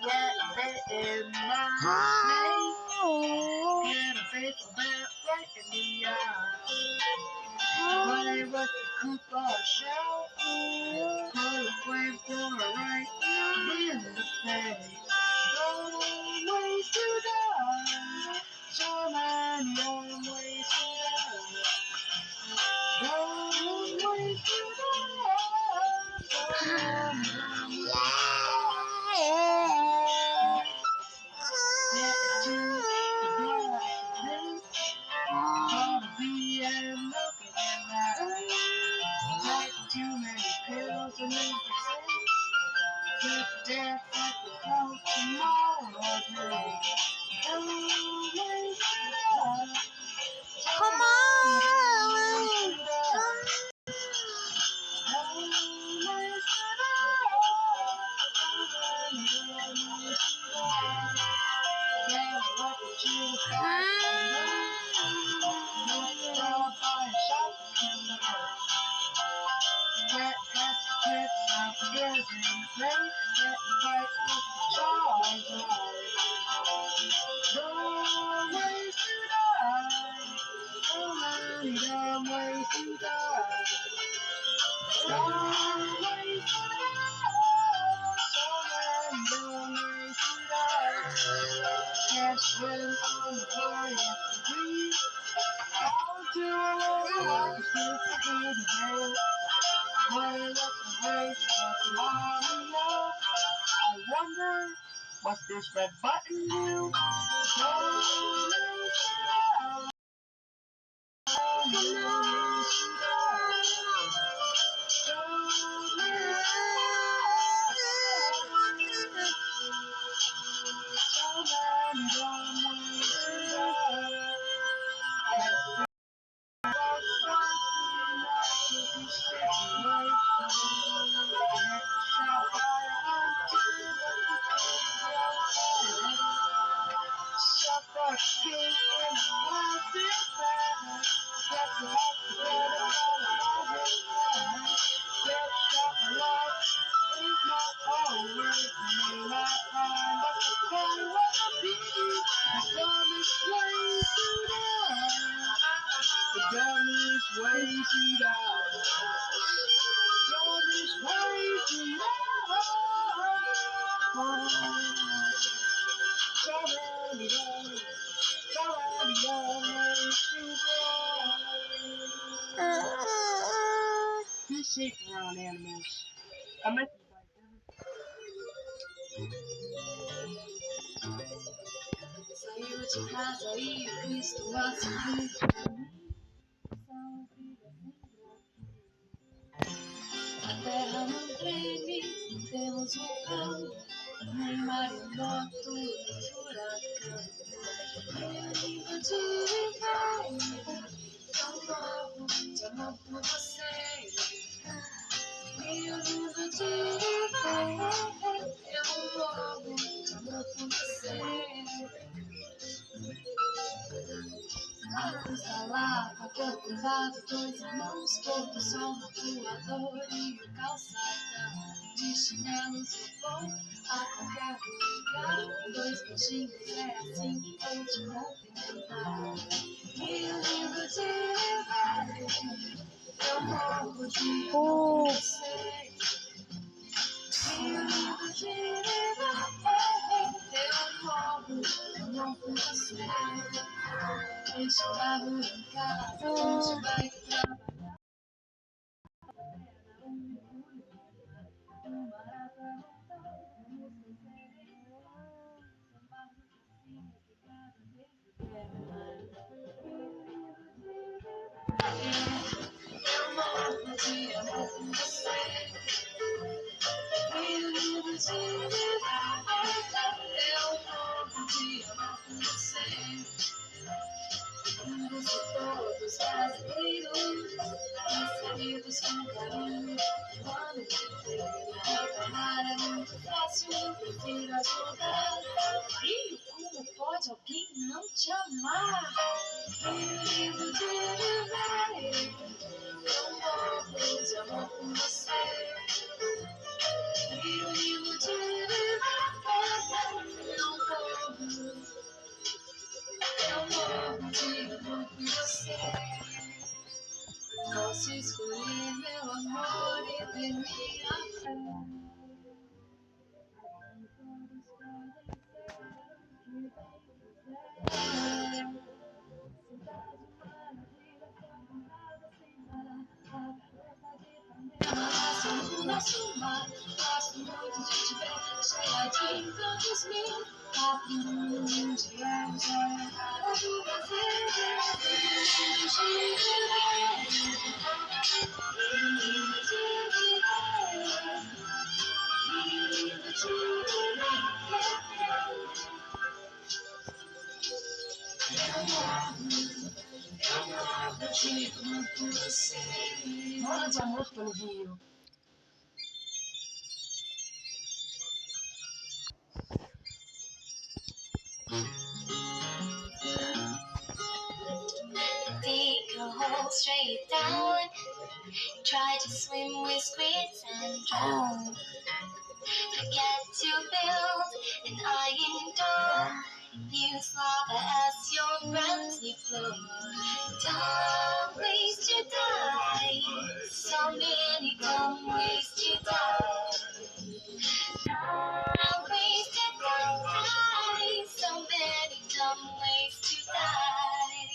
Get it in my face. Get a baseball bat right in the eye. Play with the football shell. Pull a flamethrower right in the face. No ways to die. So many ways to die. No ways to die. So many ways to die. Get to the blind. Gonna be and looking at that. Take too many pills and then to death at the house tomorrow day. Always Come on. Catch them on the fire, breathe. All to a little super good. Play up the race of Mario. I wonder what this red button do. The dumbest way to die. Dumbest way to die. So many ways to die. Be safe around animals. I meant to bite them. Saiu de casa e o Cristo a sorrir. A terra não treme, temos vulcão, nem maremoto, nem furacão. Eu livro de inverno, eu morro de amor por você. Eu livro de inverno, eu morro de amor por você. A cruz da lava, corpo curvado, dois irmãos, pôr do sol no voador e o calçadão. De chinelos eu vou a qualquer lugar, dois beijinhos é assim que vou te cumprimentar. E o livro de inverno, eu morro de amor por você. E o livro de inverno, eu morro de amor por você. Deixa o barulho em casa, hoje vai trabalhar. Um barata voltou, eu morro de amor por você. Eu morro de amor por você. Lindos de todos brasileiros, recebidos com carinho. Quando me amar é muito fácil, prefiro ajudar. Filho, como pode alguém não te amar? Lindo de viver, eu morro de amor por você. in me Mola de amor pelo Rio. Dig a hole straight down. Try to swim with squids and drown. Forget to build an iron door. Use lava as your gravity floor. Dumb ways to die. So many dumb ways to die. Dumb ways to die. So many dumb ways to die.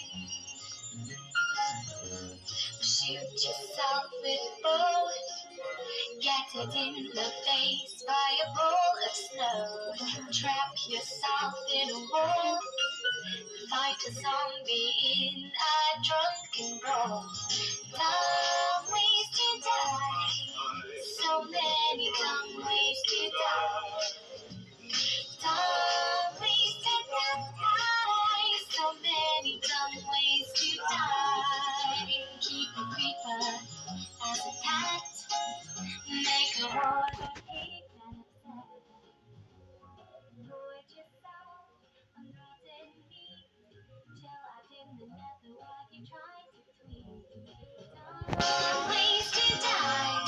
Shoot yourself with a bow. Get it in the face by a ball of snow. Trap yourself in a wall. Fight a zombie in a drunken brawl. Dumb ways to die. So many dumb ways to die. Dumb ways to die. So many dumb ways to die. Keep a creeper as a pet. Make a water cake and upset. Put yourself on rotten meat. Chill out in the nether while you try to tweet. Dumb ways to die.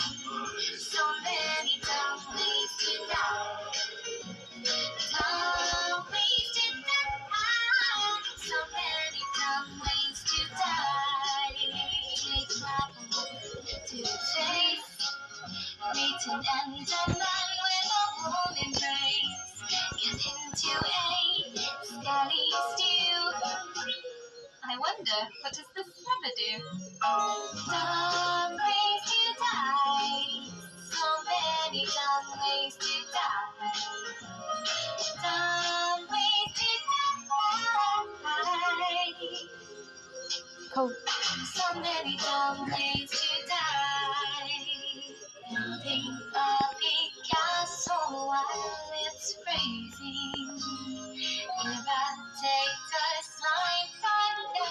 So many dumb ways to die. Dumb ways to die. So many dumb ways to die. Take trouble to the face. Meet an enderman with a warm embrace. Get into a scully stew. I wonder, what does this ever do? Dumb ways to die. So many dumb ways to die. Dumb ways to die. Cool. So many dumb ways to die. Building a big castle while it's freezing. Eradicate the slime for no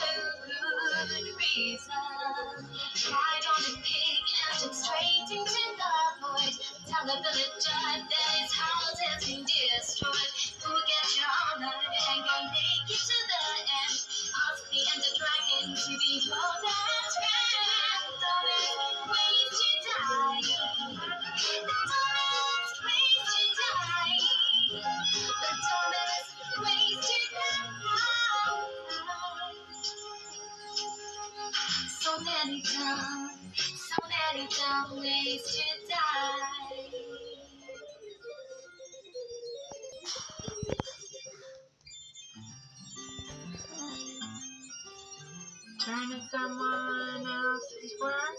good reason. Ride on a pig and jump straight into the void. Tell the villager that his house has been destroyed. Forget your honor and go make it to the end. Ask the Ender Dragon to be your best friend. Dumbest ways to die. The dumbest ways to die. The dumbest ways to die. So many dumb ways to die. Turning someone else's work.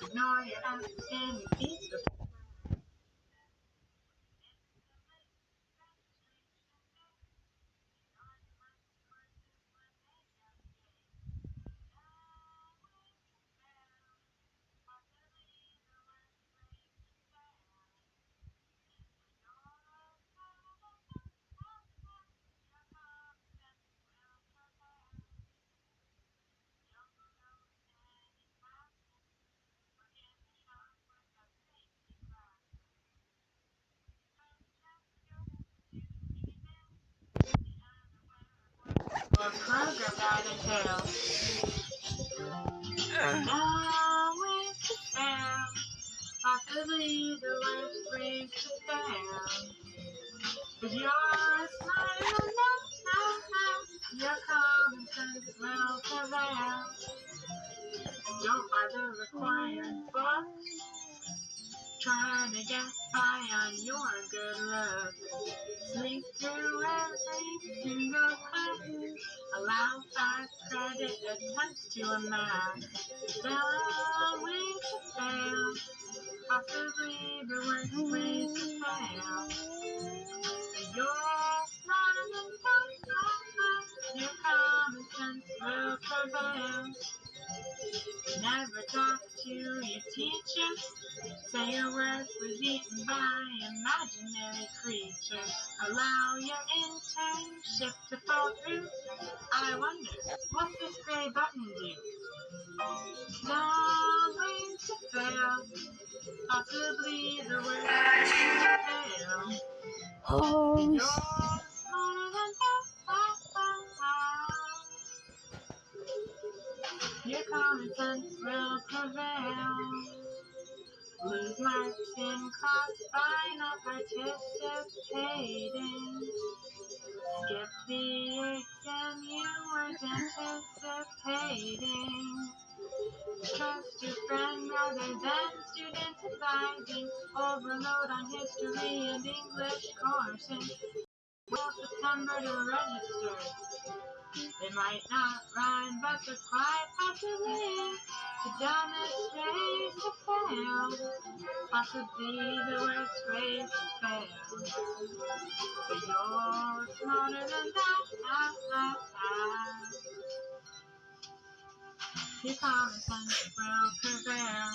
Ignore your outstanding piece of or program out of hell. Now with the sound, possibly the worst place to fail. But you're smart enough now, your common sense will prevail. Don't bother requiring books, Try to get by on your good luck. Sleep through every single class. Allow 5 credit attempts to amass. Some ways to fail. Possibly the worst ways to fail. You're smarter than that. Your common sense will prevail. Never talk to your teacher. Say your worth was eaten by imaginary creatures. Allow your internship to fall through. I wonder, what's this gray button do? Some ways to fail. Possibly the worst way to fail. You're smarter than that. Your common sense will prevail. Lose marks in class by not participating. Skip the exam you weren't anticipating. Trust your friend rather than student advising. Overload on history and English courses. Well, September to register. They might not rhyme, but they're quite possibly the dumbest ways to fail. Possibly the worst ways to fail. But you're smarter than that. Your common sense will prevail.